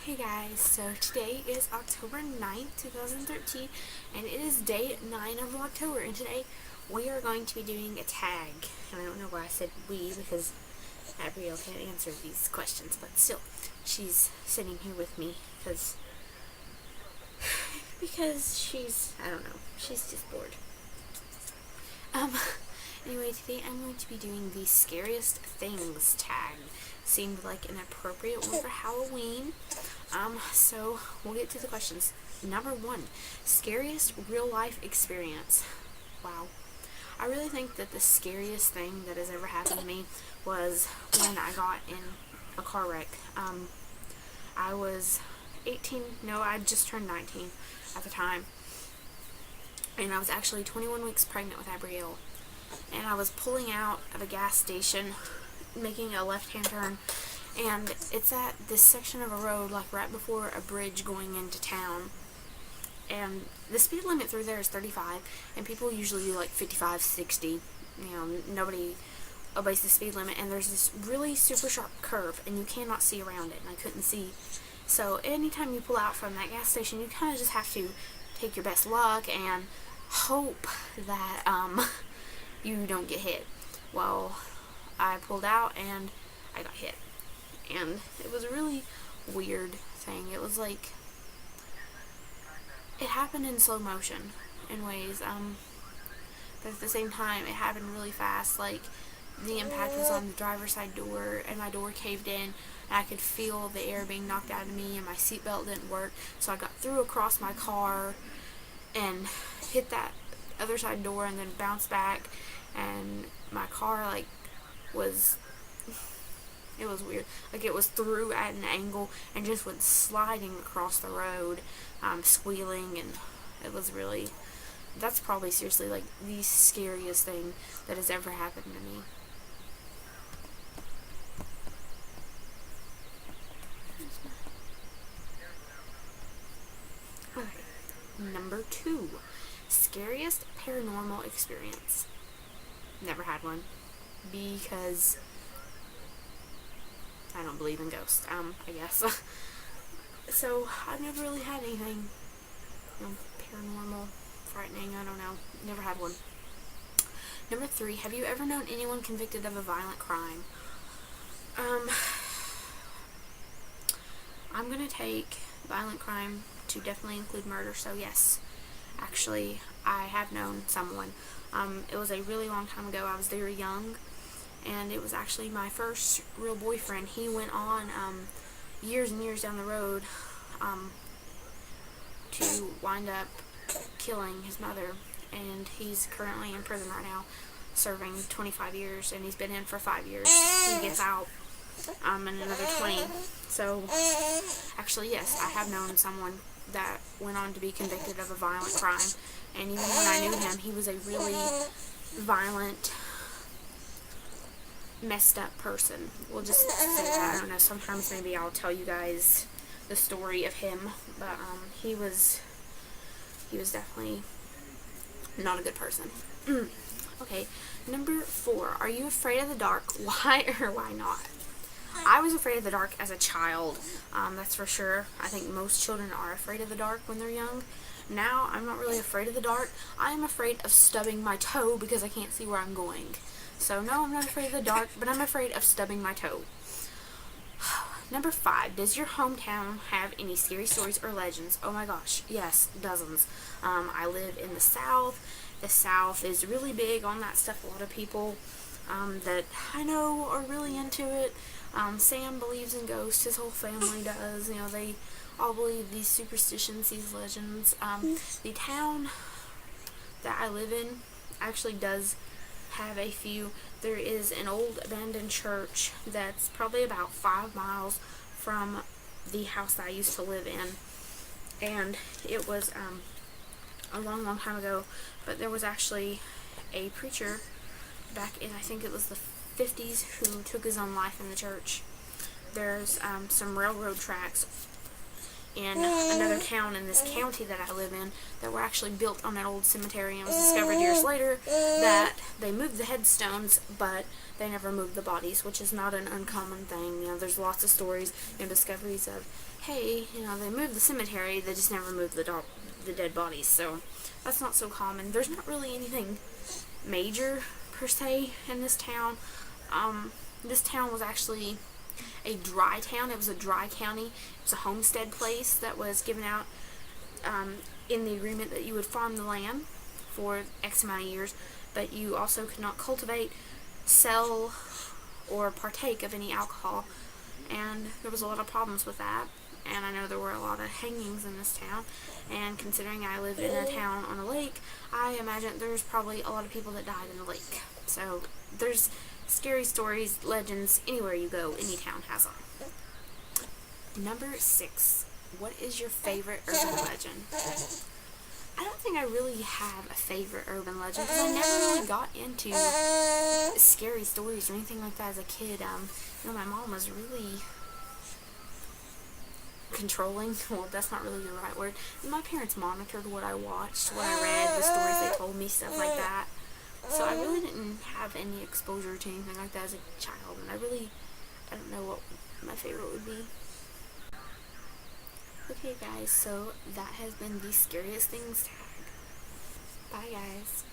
Hey guys, so today is October 9th, 2013, and it is day 9 of Vlogtober, and today we are going to be doing a tag. And I don't know why I said we, because Abigail can't answer these questions, but still, she's sitting here with me, because she's, I don't know, she's just bored. Anyway, today I'm going to be doing the scariest things tag. Seemed like an appropriate one for Halloween. So we'll get to the questions. Number 1, scariest real life experience. Wow. I really think that the scariest thing that has ever happened to me was when I got in a car wreck. I was 18, no, I just turned 19 at the time. And I was actually 21 weeks pregnant with Abigail. And I was pulling out of a gas station, making a left-hand turn, and it's at this section of a road, like right before a bridge going into town. And the speed limit through there is 35, and people usually do like 55, 60. You know, nobody obeys the speed limit, and there's this really super sharp curve, and you cannot see around it, and I couldn't see. So anytime you pull out from that gas station, you kind of just have to take your best luck and hope that you don't get hit. Well, I pulled out and I got hit, and it was a really weird thing. It was like it happened in slow motion in ways, but at the same time it happened really fast. Like the impact was on the driver's side door, and my door caved in, and I could feel the air being knocked out of me, and my seatbelt didn't work, so I got through across my car and hit that other side door and then bounced back, and my car it was weird. Like it was through at an angle and just went sliding across the road, squealing, and it was really, that's probably seriously like the scariest thing that has ever happened to me. Okay. Number 2, scariest paranormal experience. Never had one, because I don't believe in ghosts, I guess. So I've never really had anything, paranormal, frightening, I don't know, never had one. Number 3, have you ever known anyone convicted of a violent crime? I'm going to take violent crime to definitely include murder, so yes. Actually, I have known someone. It was a really long time ago. I was very young, and it was actually my first real boyfriend. He went on years and years down the road to wind up killing his mother, and he's currently in prison right now serving 25 years, and he's been in for 5 years. He gets out in another 20. So actually, yes, I have known someone that went on to be convicted of a violent crime, and even when I knew him, he was a really violent, messed up person. We'll just say that. I don't know, sometimes maybe I'll tell you guys the story of him, but he was definitely not a good person. Okay, number 4, are you afraid of the dark? Why or why not? I was afraid of the dark as a child, that's for sure. I think most children are afraid of the dark when they're young. Now, I'm not really afraid of the dark. I am afraid of stubbing my toe because I can't see where I'm going. So, no, I'm not afraid of the dark, but I'm afraid of stubbing my toe. Number 5, does your hometown have any scary stories or legends? Oh my gosh, yes, dozens. I live in the South. The South is really big on that stuff. A lot of people that I know are really into it. Sam believes in ghosts, his whole family does, they all believe these superstitions, these legends. The town that I live in actually does have a few. There is an old abandoned church that's probably about 5 miles from the house that I used to live in, and it was a long time ago, but there was actually a preacher back in, I think it was the 50s, who took his own life in the church. There's some railroad tracks in another town in this county that I live in that were actually built on an old cemetery, and it was discovered years later that they moved the headstones, but they never moved the bodies, which is not an uncommon thing. You know, there's lots of stories and discoveries of, hey, you know, they moved the cemetery, they just never moved the dead bodies, so that's not so common. There's not really anything major, per se, in this town. This town was actually a dry town. It was a dry county. It was a homestead place that was given out in the agreement that you would farm the land for X amount of years, but you also could not cultivate, sell, or partake of any alcohol, and there was a lot of problems with that. And I know there were a lot of hangings in this town, and considering I live in a town on a lake, I imagine there's probably a lot of people that died in the lake. So there's scary stories, legends, anywhere you go, any town has them. Number 6. What is your favorite urban legend? I don't think I really have a favorite urban legend, because I never really got into scary stories or anything like that as a kid. You know, my mom was really controlling. Well, that's not really the right word. My parents monitored what I watched, what I read, the stories they told me, stuff like that. So I really didn't have any exposure to anything like that as a child, and I don't know what my favorite would be. Okay guys, so that has been the Scariest Things tag. Bye guys.